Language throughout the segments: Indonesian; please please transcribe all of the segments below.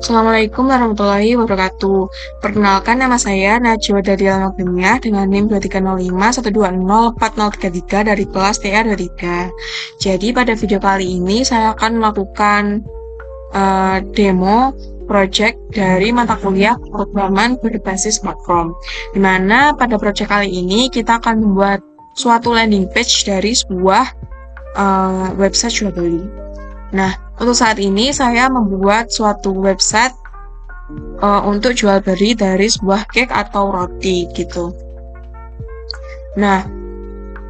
Assalamualaikum warahmatullahi wabarakatuh. Perkenalkan, nama saya Najwa Dadiel Nogdemiah dengan NIM 2305120433 dari kelas TA23. Jadi pada video kali ini saya akan melakukan demo project dari mata kuliah Programan berbasis platform. Di mana pada project kali ini kita akan membuat suatu landing page dari sebuah website jual beli. Nah, untuk saat ini saya membuat suatu website untuk jual beli dari sebuah cake atau roti gitu. Nah,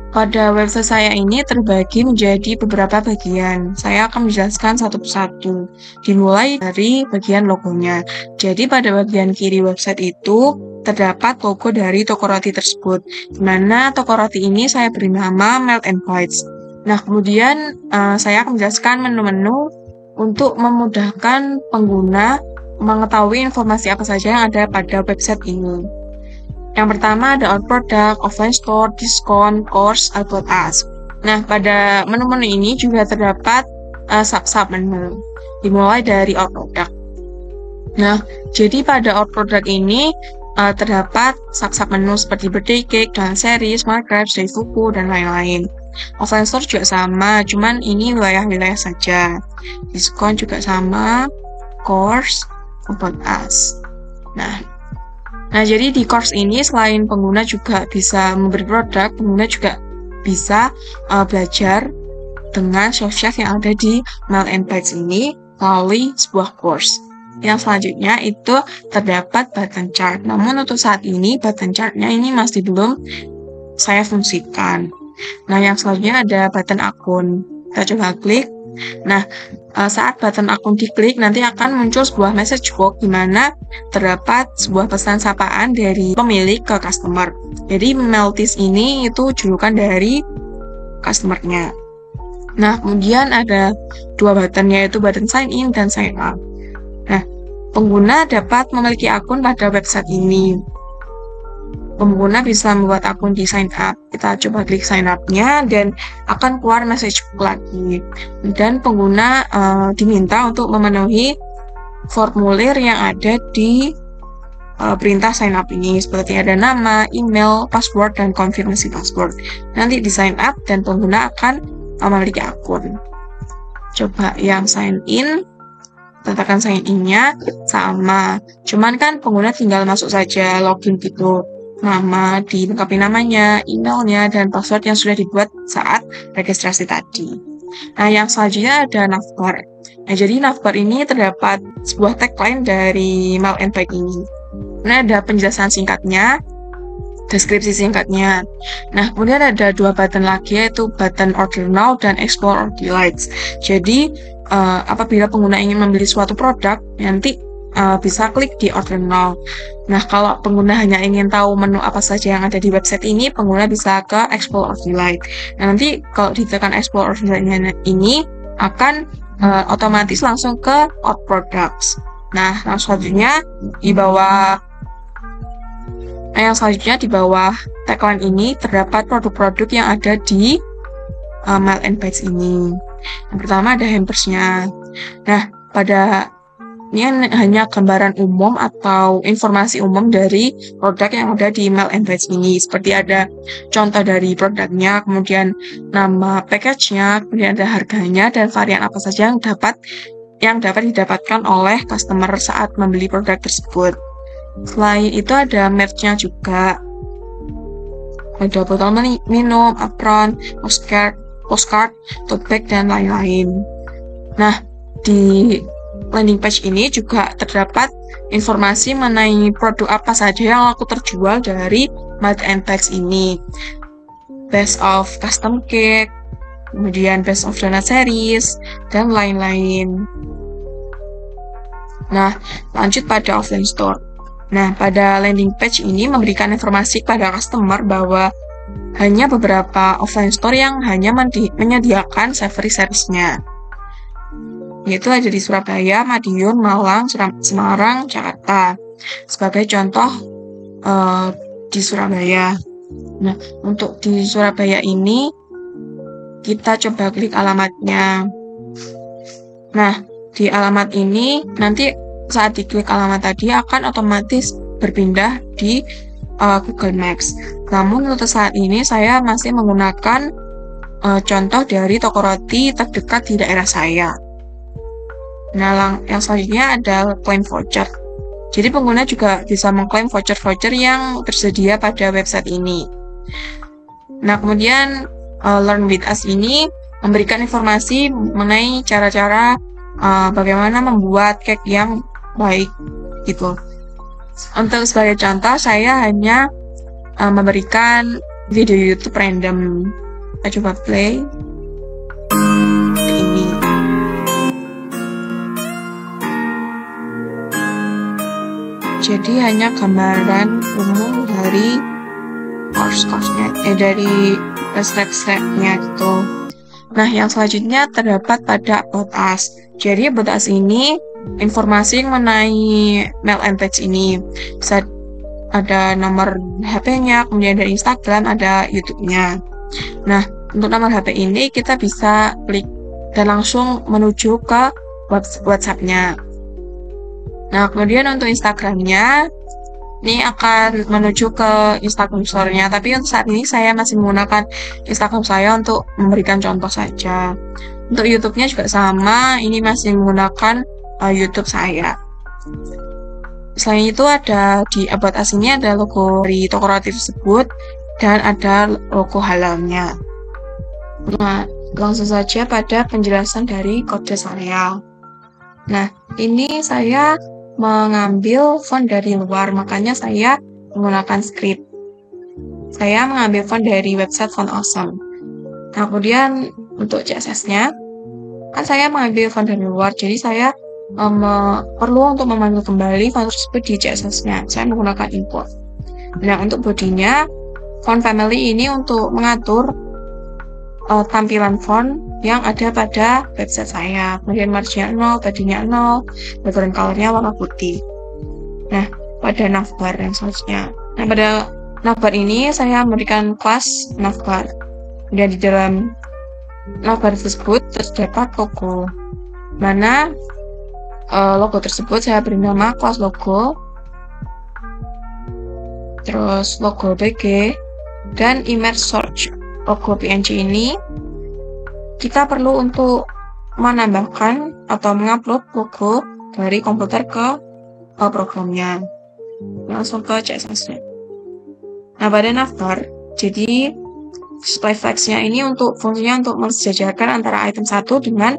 pada website saya ini terbagi menjadi beberapa bagian. Saya akan menjelaskan satu persatu. Dimulai dari bagian logonya. Jadi pada bagian kiri website itu terdapat logo dari toko roti tersebut. Di mana toko roti ini saya beri nama Melt and Bites. Nah, kemudian saya akan menjelaskan menu-menu untuk memudahkan pengguna mengetahui informasi apa saja yang ada pada website ini. Yang pertama ada Our Product, Offline Store, Discount, Course, About Us. Nah, pada menu-menu ini juga terdapat sub-sub menu, dimulai dari Our Product. Nah, jadi pada Our Product ini terdapat sub-sub menu seperti birthday cake, dan series, smart crepes, dari buku, dan lain-lain. Offline store juga sama, cuman ini wilayah-wilayah saja. Diskon juga sama, course, about us. Nah, jadi di course ini selain pengguna juga bisa memberi produk, pengguna juga bisa belajar dengan chef-chef yang ada di Melt and Bites ini melalui sebuah course. Yang selanjutnya itu terdapat button chart. Namun untuk saat ini button chartnya ini masih belum saya fungsikan. Nah, yang selanjutnya ada button akun. Kita coba klik. Nah, saat button akun diklik, nanti akan muncul sebuah message box di mana terdapat sebuah pesan sapaan dari pemilik ke customer. Jadi, Meltis ini itu julukan dari customer-nya. Nah, kemudian ada dua button, yaitu button sign in dan sign up. Nah, pengguna dapat memiliki akun pada website ini. Pengguna bisa membuat akun di sign up. Kita coba klik sign up-nya dan akan keluar message lagi. Dan pengguna diminta untuk memenuhi formulir yang ada di perintah sign up ini. Seperti ada nama, email, password, dan konfirmasi password. Nanti di sign up dan pengguna akan memiliki akun. Coba yang sign in. Tekan sign in-nya sama. Cuman kan pengguna tinggal masuk saja login gitu. Nama, dilengkapi namanya, emailnya, dan password yang sudah dibuat saat registrasi tadi. Nah, yang selanjutnya ada navbar. Nah, jadi navbar ini terdapat sebuah tagline dari Melt and Bites ini. Nah, ada penjelasan singkatnya, deskripsi singkatnya. Nah, kemudian ada dua button lagi, yaitu button Order Now dan Explore Order Delights. Jadi, apabila pengguna ingin membeli suatu produk, nanti bisa klik di Order Now. Nah, kalau pengguna hanya ingin tahu menu apa saja yang ada di website ini, pengguna bisa ke Explore or Delete. Nah, nanti kalau ditekan Explore or Delete ini akan otomatis langsung ke Our Products. Nah, selanjutnya di bawah tagline ini terdapat produk-produk yang ada di Melt and Bites ini. Yang pertama ada hampersnya. Nah, ini hanya gambaran umum atau informasi umum dari produk yang ada di Melt and Bites ini. Seperti ada contoh dari produknya, kemudian nama package-nya, kemudian ada harganya, dan varian apa saja yang dapat didapatkan oleh customer saat membeli produk tersebut. Selain itu ada map-nya juga. Ada botol minum, apron, postcard, tote bag, dan lain-lain. Nah, di landing page ini juga terdapat informasi mengenai produk apa saja yang laku terjual dari Melt and Bites ini. Best of custom cake, kemudian best of donut series, dan lain-lain. Nah, lanjut pada offline store. Nah, pada landing page ini memberikan informasi kepada customer bahwa hanya beberapa offline store yang hanya menyediakan savory series-nya. Yaitu ada di Surabaya, Madiun, Malang, Semarang, Jakarta. Sebagai contoh di Surabaya. Nah, untuk di Surabaya ini kita coba klik alamatnya. Nah, di alamat ini nanti saat diklik alamat tadi akan otomatis berpindah di Google Maps. Namun untuk saat ini saya masih menggunakan contoh dari toko roti terdekat di daerah saya. Nah, yang selanjutnya ada claim voucher. Jadi pengguna juga bisa mengklaim voucher-voucher yang tersedia pada website ini. Nah, kemudian Learn With Us ini memberikan informasi mengenai cara-cara bagaimana membuat cake yang baik gitu. Untuk sebagai contoh, saya hanya memberikan video YouTube random. Kita coba play. Ini. Jadi hanya gambaran umum dari course-nya, dari step-stepnya gitu. Nah, yang selanjutnya terdapat pada About Us. Jadi About Us ini informasi mengenai mail and page ini. Bisa ada nomor HP-nya, kemudian dari Instagram, ada YouTube-nya. Nah, untuk nomor HP ini kita bisa klik dan langsung menuju ke WhatsApp-nya. Nah, kemudian untuk Instagram-nya, ini akan menuju ke Instagram Store-nya. Tapi untuk saat ini saya masih menggunakan Instagram saya untuk memberikan contoh saja. Untuk YouTube-nya juga sama, ini masih menggunakan YouTube saya. Selain itu ada di About Us ini ada logo dari toko roti tersebut dan ada logo halalnya. Nah, langsung saja pada penjelasan dari kode saya. Nah, ini saya mengambil font dari luar, makanya saya menggunakan script. Saya mengambil font dari website Font Awesome. Nah, kemudian untuk CSS-nya, kan saya mengambil font dari luar, jadi saya perlu untuk memanggil kembali font tersebut di CSS-nya. Saya menggunakan import. Nah, untuk bodinya, font family ini untuk mengatur tampilan font yang ada pada website saya. Kemudian marginnya 0, bodinya 0, background color-nya warna putih. Nah, pada navbar yang selanjutnya. Nah, pada navbar ini saya memberikan kelas navbar. Dan di dalam navbar tersebut terdapat logo. Mana logo tersebut saya beri nama kelas logo, terus logo BG, dan image search. Logo PNG ini kita perlu untuk menambahkan atau mengupload logo dari komputer ke programnya. Langsung ke CSS-nya. Nah, pada navbar, jadi display flags-nya ini untuk fungsinya untuk mensejajarkan antara item 1 dengan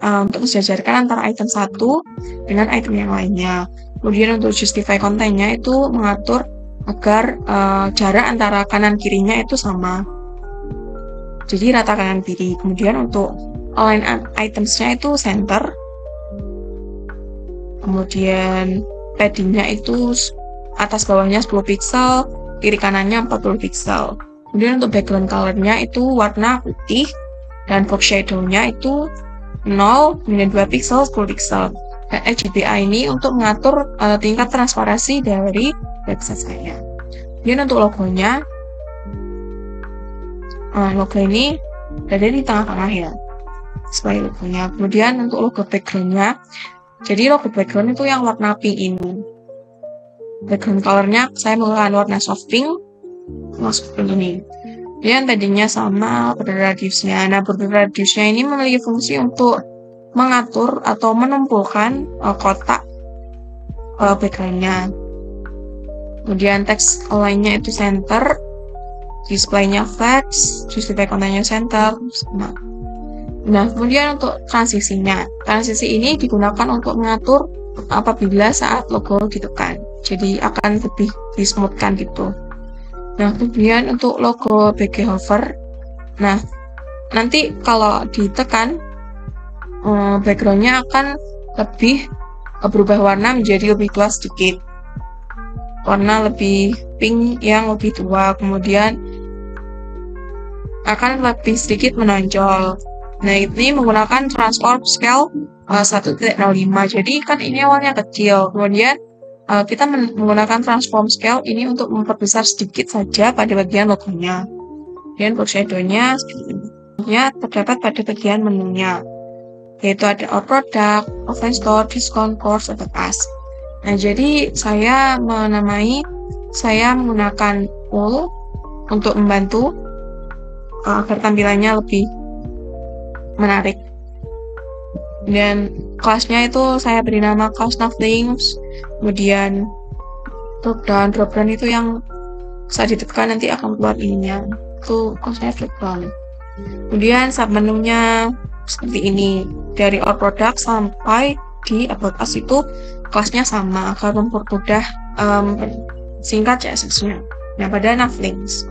item 1 dengan item yang lainnya. Kemudian untuk justify kontennya itu mengatur agar jarak antara kanan kirinya itu sama. Jadi rata kanan kiri. Kemudian untuk align items-nya itu center. Kemudian padding-nya itu atas bawahnya 10 pixel, kiri kanannya 40 pixel. Kemudian untuk background color-nya itu warna putih dan box shadow-nya itu 0, kemudian 2 pixel, 10 pixel. Dan RGBA ini untuk mengatur tingkat transparansi dari website saya. Kemudian untuk logonya, logo ini berada di tengah-tengah ya, sebagai logonya. Kemudian untuk logo background-nya, jadi logo background itu yang warna pink ini. Background color-nya saya menggunakan warna soft pink, seperti ini. Kemudian padding-nya sama, border radius-nya. Nah, border radius-nya ini memiliki fungsi untuk mengatur atau menumpulkan kotak background-nya. Kemudian text align-nya itu center, display-nya flex, justify kontennya center. Nah, kemudian untuk transisinya. Transisi ini digunakan untuk mengatur apabila saat logo ditekan. Jadi akan lebih dismoothkan gitu. Nah, kemudian untuk logo BG hover. Nah, nanti kalau ditekan, background-nya akan lebih berubah warna menjadi lebih tua sedikit. Warna lebih pink yang lebih tua, kemudian akan lebih sedikit menonjol. Nah, ini menggunakan transform scale 1.05. Jadi kan ini awalnya kecil, kemudian kita menggunakan transform scale ini untuk memperbesar sedikit saja pada bagian logonya. Dan box shadow-nya terdapat pada bagian menunya. yaitu ada our product, offline store, discount, course, atau pass. Nah, jadi saya menggunakan all untuk membantu agar tampilannya lebih menarik. Dan kelasnya itu saya beri nama kelas Nothings, kemudian drop down itu yang saat ditekan nanti akan keluar ininya, itu kelasnya drop down. Kemudian submenunya seperti ini, dari our product sampai di about us itu kelasnya sama agar mempermudah singkat CSS-nya. Nah, pada Nothings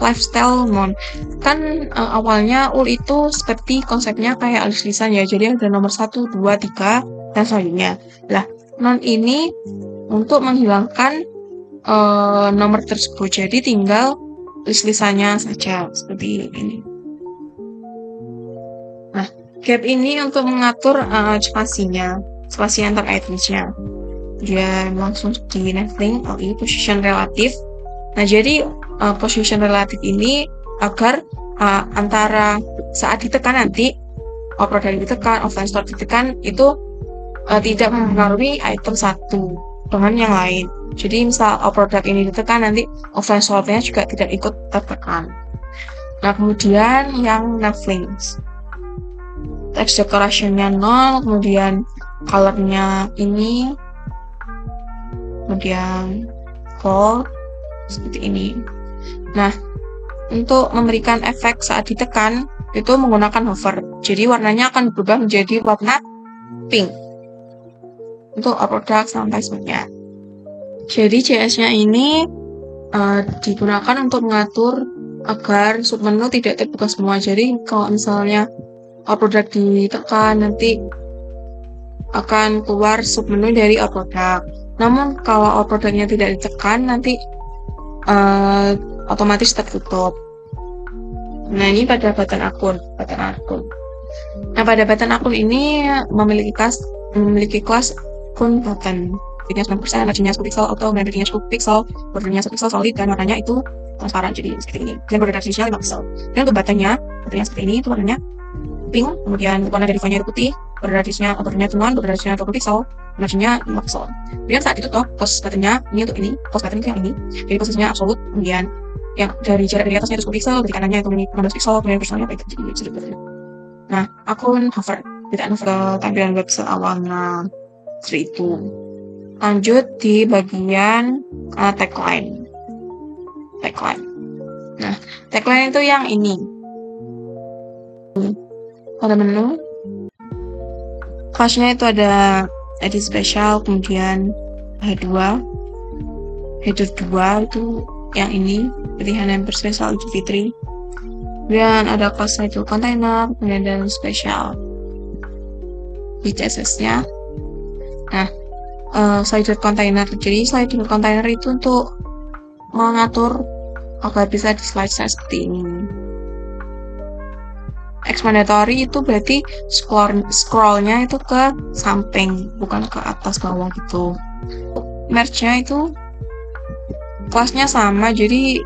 lifestyle mode kan awalnya ul itu seperti konsepnya kayak alis lisan ya, jadi ada nomor 1, 2, 3 dan selanjutnya. Lah, non ini untuk menghilangkan nomor tersebut, jadi tinggal list lisannya saja seperti ini. Nah, gap ini untuk mengatur spasi antar itemsnya. Dia langsung di Nothing position relatif. Nah, jadi position relatif ini agar antara saat ditekan nanti, produk ditekan, offline store ditekan, itu tidak mempengaruhi item satu dengan yang lain. Jadi misal produk ini ditekan, nanti offline store-nya juga tidak ikut tertekan. Nah, kemudian yang Nothings, text decoration-nya 0, kemudian color-nya ini, kemudian bold, seperti ini. Nah, untuk memberikan efek saat ditekan itu menggunakan hover, jadi warnanya akan berubah menjadi warna pink untuk produk sampai semuanya. Jadi CS-nya ini digunakan untuk mengatur agar submenu tidak terbuka semua. Jadi kalau misalnya produk ditekan, nanti akan keluar submenu dari produk. Namun kalau produknya tidak ditekan, nanti otomatis tertutup. Nah, ini pada button akun. Nah, pada button akun ini memiliki kelas akun button. Nya 9%, marginnya 10 pixel, auto, membernya 10 pixel, bordernya 1 pixel solid, dan warnanya itu transparan, jadi seperti ini. Dan border radiusnya 5 pixel. Dan untuk buttonnya seperti ini, itu warnanya pink, kemudian warna derivanya itu putih, bordernya cuman, border radiusnya 20 pixel, marginnya 5 pixel. Kemudian saat ditutup, post buttonnya ini untuk ini, post button itu yang ini, jadi posisinya absolut, kemudian yang dari jarak dari atasnya itu 10 pixel, dari kanannya itu 15 pixel, kemudian personalnya itu jadi sedikit. Nah, akun hover, tidak ke tampilan website awalnya seperti itu. Lanjut di bagian tagline. Nah, tagline itu yang ini. Pada menu, kelasnya itu ada edit spesial, kemudian header 2 itu yang ini, pilihan yang spesial Idul Fitri. Kemudian ada kelas title container, kemudian ada spesial di CSS-nya. Nah, slider container. Jadi slider container itu untuk mengatur agar bisa di slide size seperti ini. Explanatory itu berarti scrollnya itu ke samping, bukan ke atas bawah gitu. Merge-nya itu kelasnya sama, jadi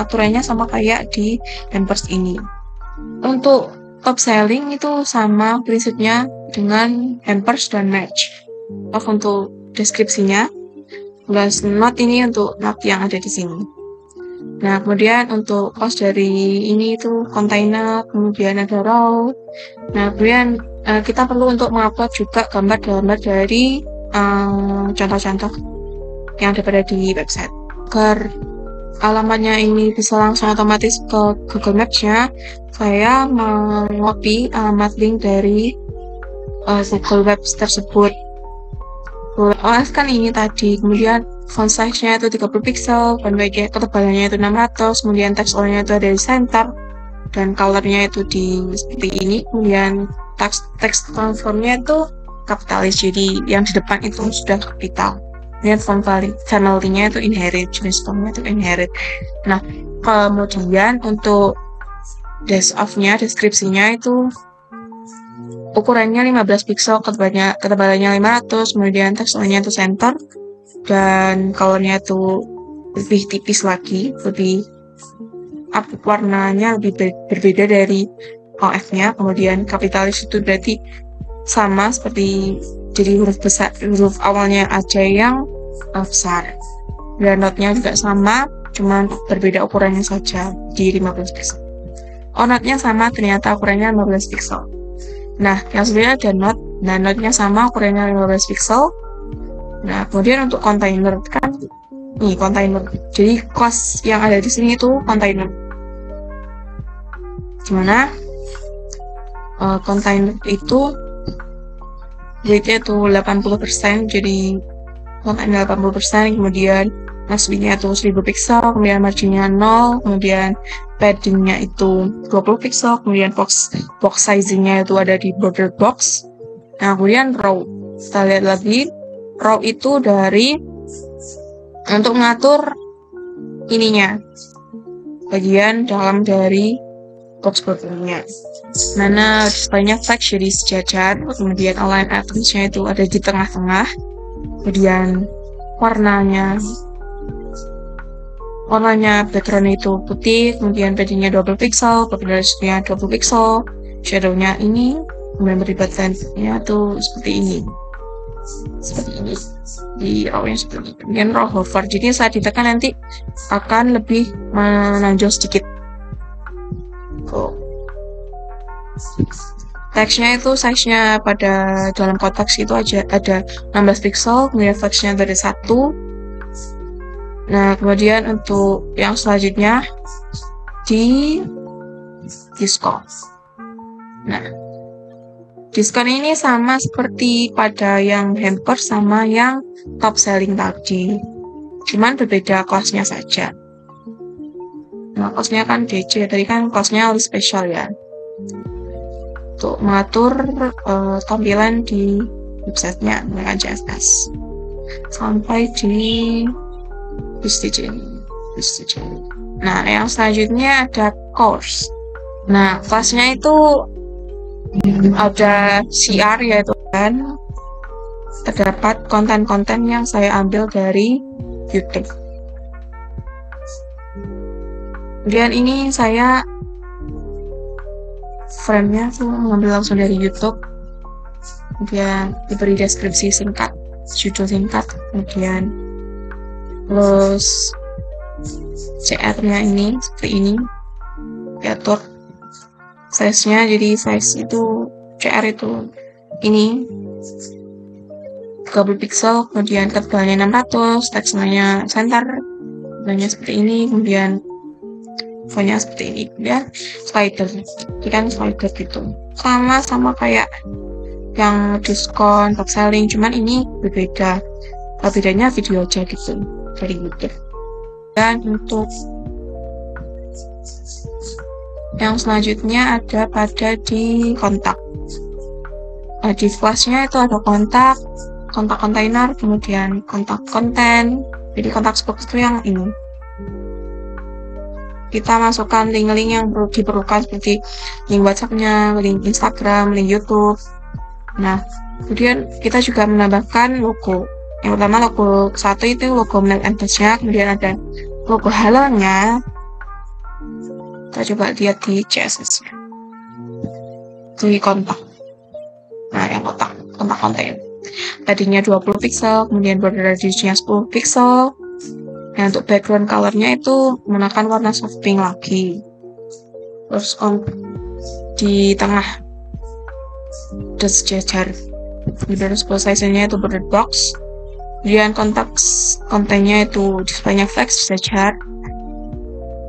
aturannya sama kayak di Hampers ini. Untuk top selling itu sama prinsipnya dengan Hampers dan Merge. Untuk deskripsinya, plus note ini untuk note yang ada di sini. Nah, kemudian untuk cost dari ini itu container, kemudian ada raw. Nah, kemudian kita perlu untuk mengupload juga gambar-gambar dari contoh-contoh yang ada pada di website. Agar alamatnya ini bisa langsung otomatis ke Google Maps-nya, saya mengcopy alamat link dari Google Maps tersebut. OS kan ini tadi, kemudian font size-nya itu 30 pixel, font weight-nya ketebalannya itu 600, kemudian text all-nya itu ada di center, dan color-nya itu di seperti ini, kemudian text transform-nya itu kapitalis, jadi yang di depan itu sudah kapital. Kemudian font family-nya itu inherit, jenis font-nya itu inherit. Nah, kemudian untuk dash-off-nya, deskripsinya itu ukurannya 15 pixel, ketebalannya 500, kemudian teksturnya itu center, dan colornya itu lebih tipis lagi, lebih warnanya lebih berbeda dari OF-nya, kemudian kapitalis itu berarti sama seperti jadi huruf besar, huruf awalnya aja yang besar. Dan note-nya juga sama, cuman berbeda ukurannya saja di 15 pixel. Oh, note-nya sama, ternyata ukurannya 15 pixel. Nah, yang sebenarnya ada note, dan note-nya sama, ukurannya 15 pixel. Nah, kemudian untuk container kan, nih container. Jadi kelas yang ada di sini itu container. Dimana container itu weight-nya itu 80%, jadi container 80%, kemudian max-width-nya itu 1000 pixel, kemudian margin-nya 0, kemudian padding-nya itu 20 pixel, kemudian box sizing-nya itu ada di border box. Nah, kemudian row. Kita lihat lagi, row itu dari untuk mengatur ininya, bagian dalam dari box bordernya. Mana displaynya flex jadi sejajar, kemudian align items-nya itu ada di tengah-tengah, kemudian warnanya background itu putih, kemudian padding-nya 20 pixel, popularitasnya 20 pixel, shadow-nya ini, kemudian beribatannya tuh seperti ini di row-nya seperti ini. Kemudian row hover, jadi saat ditekan nanti akan lebih menonjol sedikit. Teksnya itu size-nya pada dalam konteks itu aja ada 16 pixel, kemudian teksnya dari 1. Nah, kemudian untuk yang selanjutnya di diskon. Nah, diskon ini sama seperti pada yang hamper sama yang top selling tadi, cuman berbeda kelasnya saja. Nah, kelasnya kan DC, tadi kan kelasnya lebih spesial ya, untuk mengatur tampilan di websitenya dengan CSS sampai di prestige ini. Nah, yang selanjutnya ada course. Nah, kelasnya itu ada CR, yaitu kan terdapat konten-konten yang saya ambil dari YouTube. Kemudian ini saya frame-nya tuh mengambil langsung dari YouTube, kemudian diberi deskripsi singkat, judul singkat, kemudian terus CR-nya ini seperti ini, diatur size-nya, jadi size itu CR itu ini 30 pixel, kemudian ketebalannya 600, teksnya center, bentuknya seperti ini, kemudian fontnya seperti ini, kemudian slider, jadi kan slider gitu, sama kayak yang diskon, top selling, cuman ini berbeda, bedanya video aja gitu dari YouTube. Dan untuk yang selanjutnya ada pada di kontak. Nah, di flashnya itu ada kontak kontainer, kemudian kontak konten. Jadi kontak box itu yang ini. Kita masukkan link-link yang diperlukan seperti link WhatsApp-nya, link Instagram, link YouTube. Nah, kemudian kita juga menambahkan logo. Yang pertama logo satu itu logo mail address-nya, kemudian ada logo halonya. Kita coba lihat di CSS di kontak. Nah, yang kontak konten. Tadinya 20 pixel, kemudian border radiusnya 10 pixel. Nah, untuk background color-nya itu menggunakan warna soft pink lagi. Terus di tengah dan sejajar. Terus size-nya itu border box. Kemudian kontennya itu display-nya flex sejajar.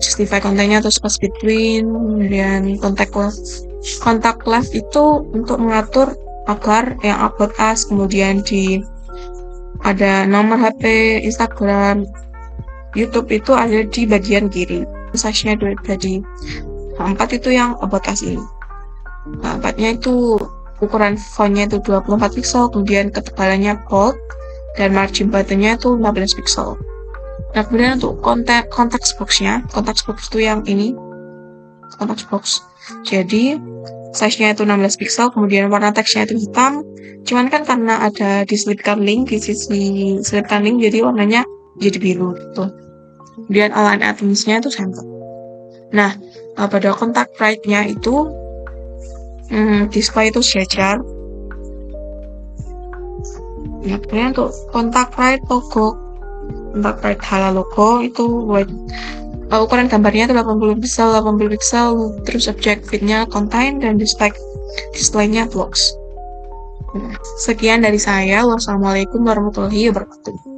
Justify kontennya atau space between. Kemudian contact left itu untuk mengatur agar yang upload as, kemudian ada nomor HP, Instagram, YouTube itu ada di bagian kiri. Size-nya dari 4 itu yang about us ini. Nah, 4-nya itu ukuran font-nya itu 24 pixel, kemudian ketebalannya bold, dan margin button-nya itu 15 pixel. Nah, kemudian untuk context box-nya, context box itu yang ini, context box. Jadi, size-nya itu 16 pixel, kemudian warna teksnya itu hitam. Cuman kan karena ada diselipkan link, di sisi selipkan link, jadi warnanya jadi biru gitu. Kemudian align items-nya itu center. Nah, pada contact right-nya itu Display itu sejajar. Nah, kemudian untuk kontak right logo, kontak right hala logo itu buat ukuran gambarnya itu 80 pixel, terus object feed-nya contain dan display-nya blocks. Sekian dari saya. Wassalamualaikum warahmatullahi wabarakatuh.